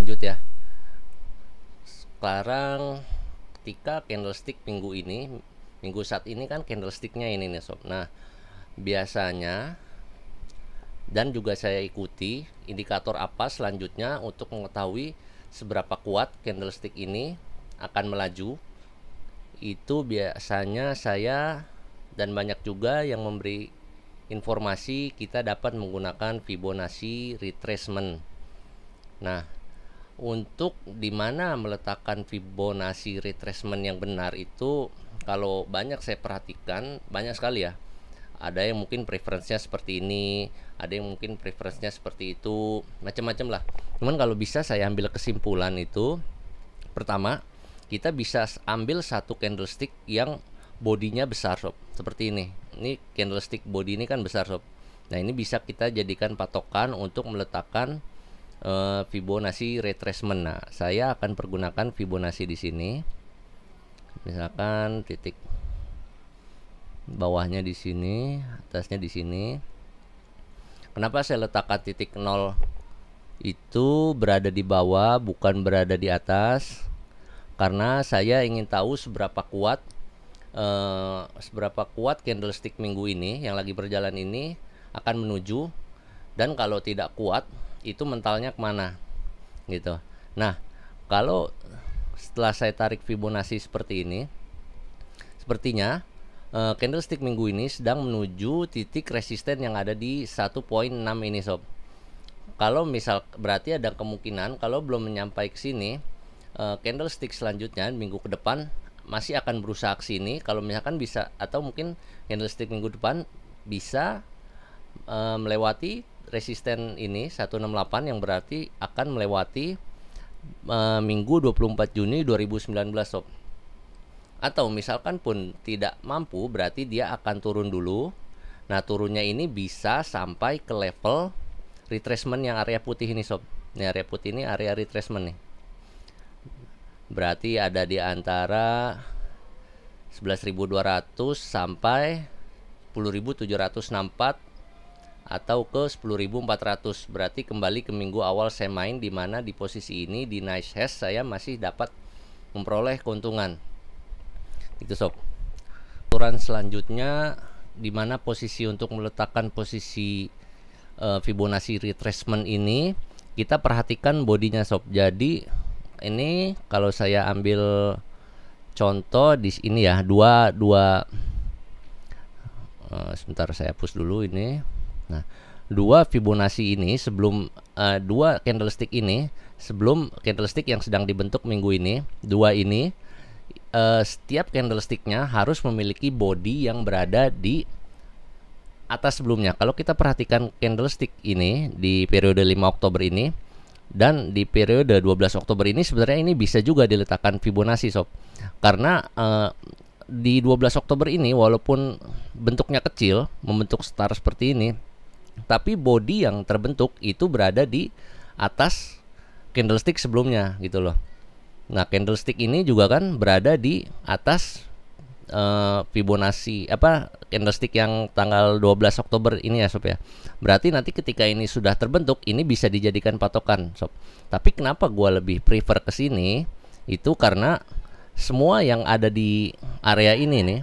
lanjut ya. Sekarang ketika candlestick minggu saat ini kan candlesticknya ini nih sob. Nah biasanya dan juga saya ikuti indikator apa selanjutnya untuk mengetahui seberapa kuat candlestick ini akan melaju. Itu biasanya saya dan banyak juga yang memberi informasi kita dapat menggunakan Fibonacci retracement. Nah, untuk dimana meletakkan Fibonacci retracement yang benar itu, kalau banyak saya perhatikan, banyak sekali ya. Ada yang mungkin preferensinya seperti ini, ada yang mungkin preferensinya seperti itu, macam-macam lah. Cuman kalau bisa saya ambil kesimpulan itu, pertama, kita bisa ambil satu candlestick yang bodinya besar sob, seperti ini. Ini candlestick body ini kan besar sob. Nah ini bisa kita jadikan patokan untuk meletakkan Fibonacci retracement. Nah saya akan pergunakan Fibonacci di sini. Misalkan titik bawahnya di sini, atasnya di sini. Kenapa saya letakkan titik 0 itu berada di bawah, bukan berada di atas? Karena saya ingin tahu seberapa kuat candlestick minggu ini yang lagi berjalan ini akan menuju, dan kalau tidak kuat itu mentalnya kemana gitu. Nah kalau setelah saya tarik Fibonacci seperti ini, sepertinya candlestick minggu ini sedang menuju titik resisten yang ada di 1.6 ini sob. Kalau misal berarti ada kemungkinan kalau belum menyampai ke sini, candlestick selanjutnya minggu ke depan masih akan berusaha ke sini. Kalau misalkan bisa, atau mungkin candlestick minggu depan bisa melewati resisten ini 168, yang berarti akan melewati minggu 24 Juni 2019 sob. Atau misalkan pun tidak mampu, berarti dia akan turun dulu. Nah turunnya ini bisa sampai ke level retracement yang area putih ini sob. Ini area putih ini area retracement nih. Berarti ada di antara 11.200 sampai 10.764 atau ke 10.400. Berarti kembali ke minggu awal saya main, di mana di posisi ini di nice hash saya masih dapat memperoleh keuntungan. Itu sob. Aturan selanjutnya di mana posisi untuk meletakkan posisi Fibonacci retracement ini, kita perhatikan bodinya sob. Jadi ini kalau saya ambil contoh di sini ya, sebentar saya hapus dulu ini. Nah, dua Fibonacci ini sebelum dua candlestick ini sebelum candlestick yang sedang dibentuk minggu ini, dua ini setiap candlesticknya harus memiliki body yang berada di atas sebelumnya. Kalau kita perhatikan candlestick ini di periode 5 Oktober ini dan di periode 12 Oktober ini, sebenarnya ini bisa juga diletakkan Fibonacci sob. Karena di 12 Oktober ini walaupun bentuknya kecil, membentuk star seperti ini, tapi body yang terbentuk itu berada di atas candlestick sebelumnya gitu loh. Nah candlestick ini juga kan berada di atas Fibonacci candlestick yang tanggal 12 Oktober ini ya sob ya. Berarti nanti ketika ini sudah terbentuk, ini bisa dijadikan patokan sob. Tapi kenapa gua lebih prefer ke sini? Itu karena semua yang ada di area ini nih,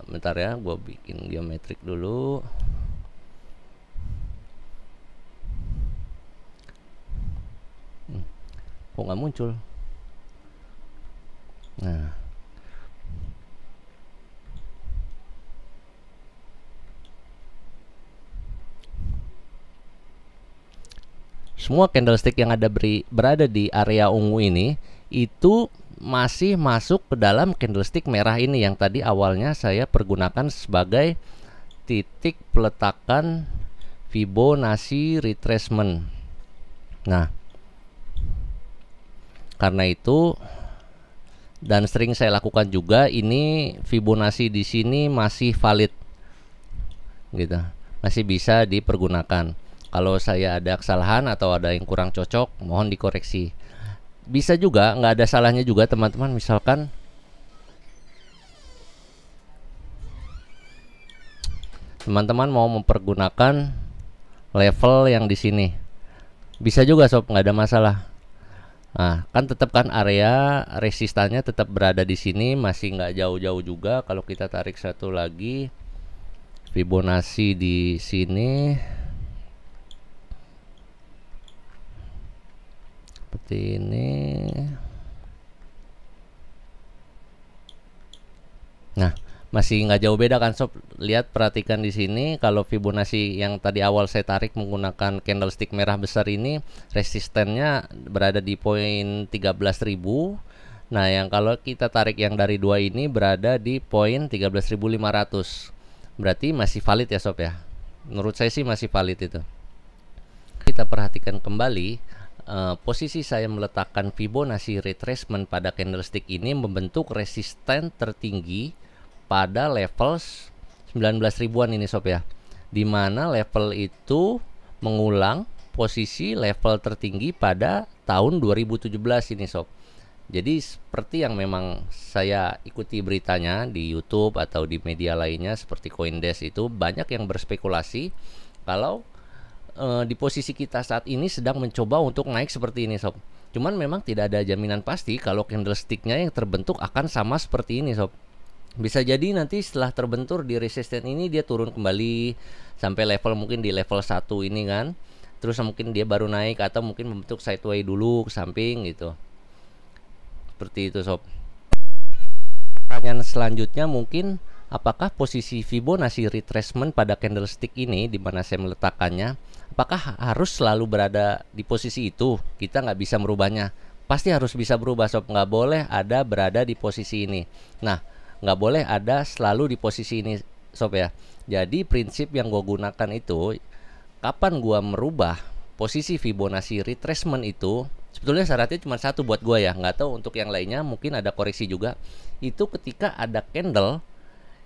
bentar ya, gua bikin geometrik dulu. Kok nggak muncul? Nah semua candlestick yang berada di area ungu ini itu masih masuk ke dalam candlestick merah ini yang tadi awalnya saya pergunakan sebagai titik peletakan Fibonacci retracement. Nah karena itu, dan sering saya lakukan juga, ini Fibonacci di sini masih valid gitu, masih bisa dipergunakan. Kalau saya ada kesalahan atau ada yang kurang cocok, mohon dikoreksi. Bisa juga, nggak ada salahnya juga teman-teman. Misalkan teman-teman mau mempergunakan level yang di sini, Bisa juga sob, nggak ada masalah. Nah, kan tetap kan area resistannya tetap berada di sini, masih nggak jauh-jauh juga. Kalau kita tarik satu lagi, Fibonacci di sini seperti ini. Nah, masih nggak jauh beda kan sob. Lihat, perhatikan di sini, kalau Fibonacci yang tadi awal saya tarik menggunakan candlestick merah besar ini, resistennya berada di poin 13.000. Nah, yang kalau kita tarik yang dari dua ini berada di poin 13.500. Berarti masih valid ya sob ya. Menurut saya sih masih valid itu. Kita perhatikan kembali, posisi saya meletakkan Fibonacci retracement pada candlestick ini membentuk resisten tertinggi pada level 19 ribuan ini sob ya, dimana level itu mengulang posisi level tertinggi pada tahun 2017 ini sob. Jadi seperti yang memang saya ikuti beritanya di YouTube atau di media lainnya seperti CoinDesk, itu banyak yang berspekulasi kalau di posisi kita saat ini sedang mencoba untuk naik seperti ini sob. Cuman memang tidak ada jaminan pasti kalau candlesticknya yang terbentuk akan sama seperti ini sob. Bisa jadi nanti setelah terbentur di resisten ini dia turun kembali sampai level mungkin di level 1 ini kan. Terus mungkin dia baru naik atau mungkin membentuk sideway dulu ke samping gitu. Seperti itu sob. Pertanyaan selanjutnya mungkin, apakah posisi Fibonacci retracement pada candlestick ini di mana saya meletakkannya, apakah harus selalu berada di posisi itu? Kita nggak bisa merubahnya. Pasti harus bisa berubah sob. Nggak boleh ada berada di posisi ini. Nah, nggak boleh ada selalu di posisi ini sob ya. Jadi prinsip yang gue gunakan itu, kapan gue merubah posisi Fibonacci retracement itu, sebetulnya syaratnya cuma satu buat gue ya, nggak tahu untuk yang lainnya, mungkin ada koreksi juga. Itu ketika ada candle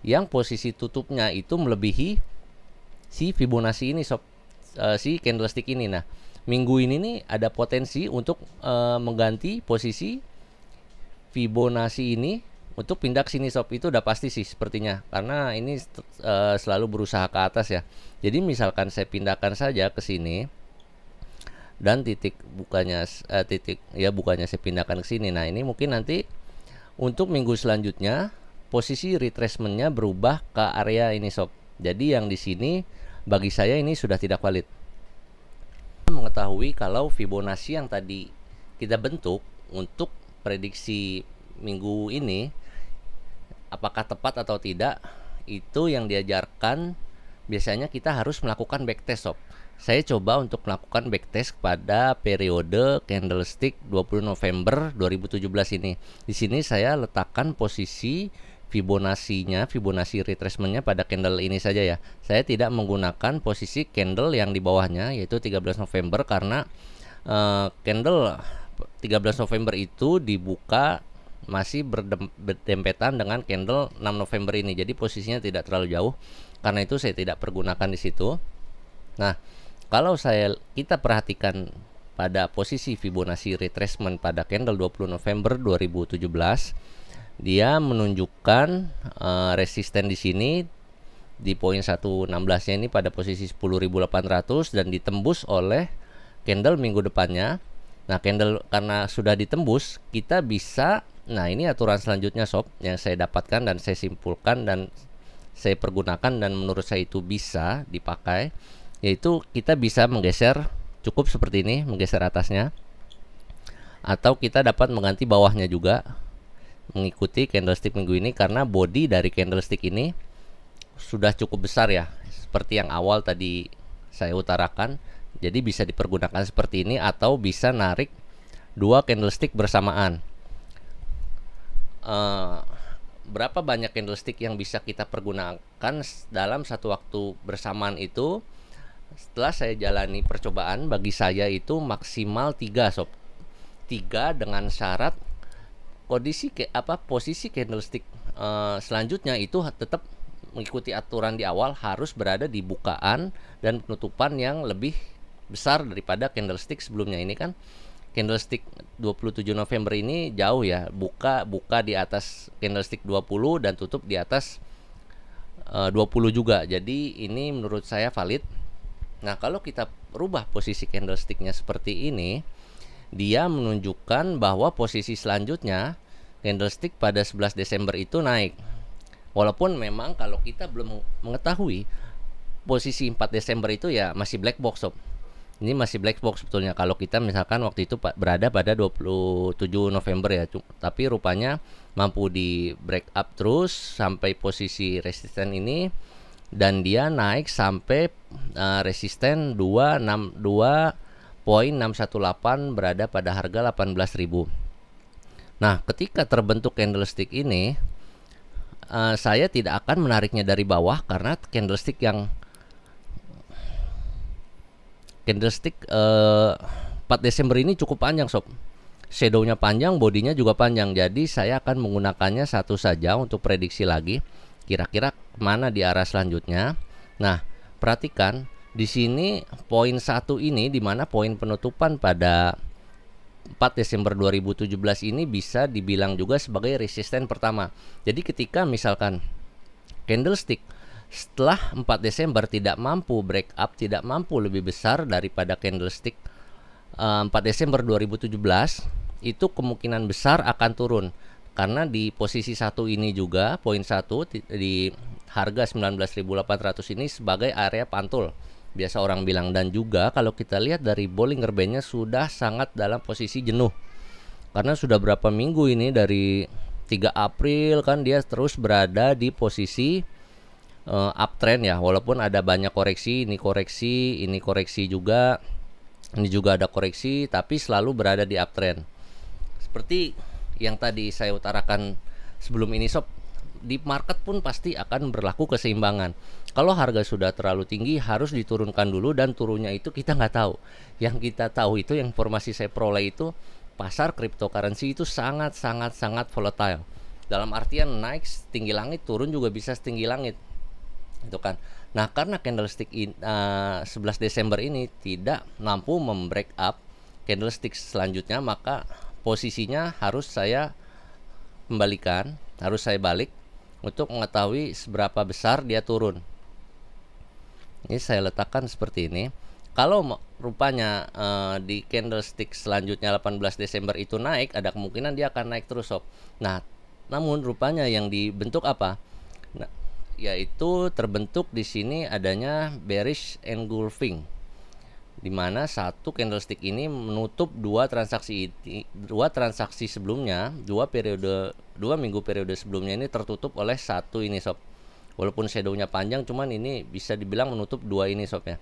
yang posisi tutupnya itu melebihi si Fibonacci ini sob, si candlestick ini. Nah, minggu ini nih ada potensi untuk mengganti posisi Fibonacci ini untuk pindah ke sini sob. Itu udah pasti sih sepertinya, karena ini selalu berusaha ke atas ya. Jadi misalkan saya pindahkan saja ke sini dan titik bukanya bukannya saya pindahkan ke sini. Nah, ini mungkin nanti untuk minggu selanjutnya posisi retracementnya berubah ke area ini sob. Jadi yang di sini bagi saya ini sudah tidak valid. Mengetahui kalau Fibonacci yang tadi kita bentuk untuk prediksi minggu ini apakah tepat atau tidak, itu yang diajarkan biasanya kita harus melakukan backtest sob. Saya coba untuk melakukan backtest pada periode candlestick 20 November 2017 ini. Di sini saya letakkan posisi Fibonacci-nya, Fibonacci retracementnya pada candle ini saja ya. Saya tidak menggunakan posisi candle yang di bawahnya yaitu 13 November karena candle 13 November itu dibuka masih berdempetan dengan candle 6 November ini. Jadi posisinya tidak terlalu jauh. Karena itu saya tidak pergunakan di situ. Nah, kalau kita perhatikan pada posisi Fibonacci retracement pada candle 20 November 2017, dia menunjukkan resisten di sini di poin 116-nya ini pada posisi 10.800 dan ditembus oleh candle minggu depannya. Nah, candle karena sudah ditembus, kita bisa, nah ini aturan selanjutnya sob yang saya dapatkan dan saya simpulkan dan saya pergunakan dan menurut saya itu bisa dipakai, yaitu kita bisa menggeser cukup seperti ini, menggeser atasnya, atau kita dapat mengganti bawahnya juga mengikuti candlestick minggu ini karena body dari candlestick ini sudah cukup besar ya, seperti yang awal tadi saya utarakan. Jadi bisa dipergunakan seperti ini atau bisa narik dua candlestick bersamaan. Berapa banyak candlestick yang bisa kita pergunakan dalam satu waktu bersamaan itu, setelah saya jalani percobaan, bagi saya itu maksimal 3 sob. 3 dengan syarat posisi candlestick selanjutnya itu tetap mengikuti aturan di awal, harus berada di bukaan dan penutupan yang lebih besar daripada candlestick sebelumnya. Ini kan candlestick 27 November ini jauh ya, buka di atas candlestick 20 dan tutup di atas 20 juga. Jadi ini menurut saya valid. Nah, kalau kita rubah posisi candlesticknya seperti ini, dia menunjukkan bahwa posisi selanjutnya candlestick pada 11 Desember itu naik. Walaupun memang kalau kita belum mengetahui posisi 4 Desember itu ya masih black box, sob. Ini masih black box sebetulnya kalau kita misalkan waktu itu berada pada 27 November ya. Tapi rupanya mampu di break up terus sampai posisi resisten ini, dan dia naik sampai resisten 262.618 berada pada harga 18.000. Nah, ketika terbentuk candlestick ini, saya tidak akan menariknya dari bawah karena candlestick 4 Desember ini cukup panjang, sob. Shadownya panjang, bodinya juga panjang. Jadi saya akan menggunakannya satu saja untuk prediksi lagi kira-kira mana di arah selanjutnya. Nah, perhatikan di sini poin 1 ini, di mana poin penutupan pada 4 Desember 2017 ini bisa dibilang juga sebagai resisten pertama. Jadi ketika misalkan candlestick setelah 4 Desember tidak mampu break up, tidak mampu lebih besar daripada candlestick 4 Desember 2017, itu kemungkinan besar akan turun. Karena di posisi 1 ini juga, poin 1 di harga 19.800 ini sebagai area pantul, biasa orang bilang. Dan juga kalau kita lihat dari Bollinger Band-nya sudah sangat dalam posisi jenuh. Karena sudah berapa minggu ini, dari 3 April kan dia terus berada di posisi uptrend ya, walaupun ada banyak koreksi, ini koreksi juga, ini juga ada koreksi, tapi selalu berada di uptrend. Seperti yang tadi saya utarakan sebelum ini, sob, di market pun pasti akan berlaku keseimbangan. Kalau harga sudah terlalu tinggi harus diturunkan dulu, dan turunnya itu kita nggak tahu. Yang kita tahu itu, yang informasi saya peroleh itu, pasar cryptocurrency itu sangat volatile. Dalam artian naik setinggi langit, turun juga bisa setinggi langit. Itu kan. Nah, karena candlestick 11 Desember ini tidak mampu membreak up candlestick selanjutnya, maka posisinya harus saya kembalikan, harus saya balik untuk mengetahui seberapa besar dia turun. Ini saya letakkan seperti ini. Kalau rupanya di candlestick selanjutnya 18 Desember itu naik, ada kemungkinan dia akan naik terus, sob. Nah, namun rupanya yang dibentuk apa? Nah, yaitu terbentuk di sini adanya bearish engulfing, di mana satu candlestick ini menutup dua transaksi sebelumnya, dua minggu periode sebelumnya ini tertutup oleh satu ini, sob. Walaupun shadownya panjang, cuman ini bisa dibilang menutup dua ini, sob ya.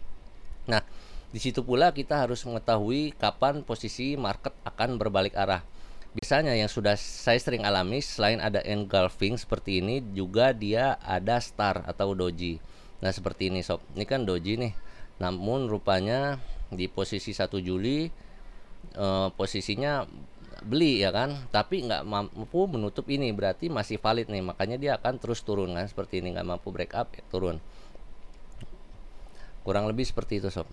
Nah, di situ pula kita harus mengetahui kapan posisi market akan berbalik arah. Biasanya yang sudah saya sering alami, selain ada engulfing seperti ini, juga dia ada star atau doji. Nah, seperti ini, sob. Ini kan doji nih. Namun rupanya di posisi 1 Juli posisinya beli ya kan, tapi nggak mampu menutup ini, berarti masih valid nih. Makanya dia akan terus turun kan, seperti ini, nggak mampu break up ya, turun. Kurang lebih seperti itu, sob.